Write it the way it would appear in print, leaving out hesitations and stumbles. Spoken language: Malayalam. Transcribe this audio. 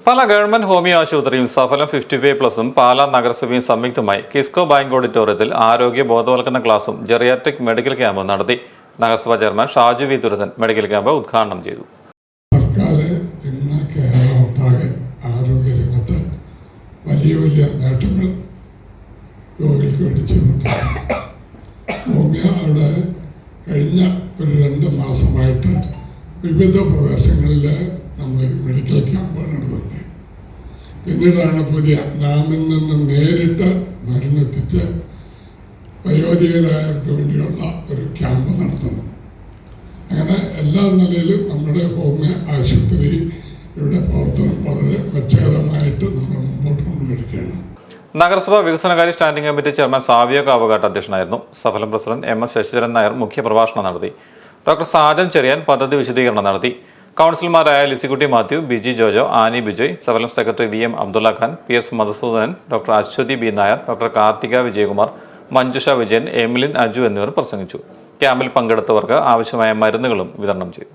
പാല ഗവൺമെന്റ് ഹോമിയോ ആശുപത്രിയും സഫലം 50+ഉം പാല നഗരസഭയും സംയുക്തമായി കിസ്കോ ബാങ്ക് ഓഡിറ്റോറിയത്തിൽ ആരോഗ്യ ബോധവൽക്കരണ ക്ലാസും ജെറിയാട്രിക് മെഡിക്കൽ ക്യാമ്പും നടത്തി. നഗരസഭാ chairman Shaju V Thuruthan medical camp ഉദ്ഘാടനം ചെയ്തു. വലിയ വലിയ നേട്ടങ്ങൾ രോഗികൾക്ക് വേണ്ടി ചെയ്യുന്നുണ്ട്. ഹോമിയോ അവിടെ കഴിഞ്ഞ ഒരു 2 മാസമായിട്ട് വിവിധ പ്രദേശങ്ങളിൽ നമ്മൾ മെഡിക്കൽ ക്യാമ്പുകൾ നടത്തുന്നുണ്ട്. പിന്നീടാണ് പുതിയ ഡാമിൽ നിന്ന് നേരിട്ട് മരുന്നെത്തിച്ച് വയോധികരായവർക്ക് വേണ്ടിയുള്ള ഒരു ക്യാമ്പ് നടത്തുന്നു. അങ്ങനെ എല്ലാ നിലയിലും നമ്മുടെ ഹോമിയോ ആശുപത്രിയുടെ പ്രവർത്തനം വളരെ മെച്ചകരമായിട്ട് നമ്മൾ മുമ്പോട്ട് കൊണ്ടുവരികയാണ്. നഗരസഭാ വികസനകാര്യ standing committee chairman Savio Kavakattu അധ്യക്ഷനായിരുന്നു. സഫലം പ്രസിഡന്റ് MS ശശിധരൻ നായർ മുഖ്യപ്രഭാഷണം നടത്തി. ഡോക്ടർ സാജൻ ചെറിയാൻ പദ്ധതി വിശദീകരണം നടത്തി. കൗൺസിലർമാരായ Lissykutty Mathew, Biji Jojo, Annie Bijoy, Safalam secretary DM Abdulla Khan, PS Madhusoodanan, doctor Aswathy B Nair, doctor Karthika Vijayakumar, Manjusha Vijayan, Emilin Aju എന്നിവർ പ്രസംഗിച്ചു. ക്യാമ്പിൽ പങ്കെടുത്തവർക്ക് ആവശ്യമായ മരുന്നുകളും വിതരണം ചെയ്തു.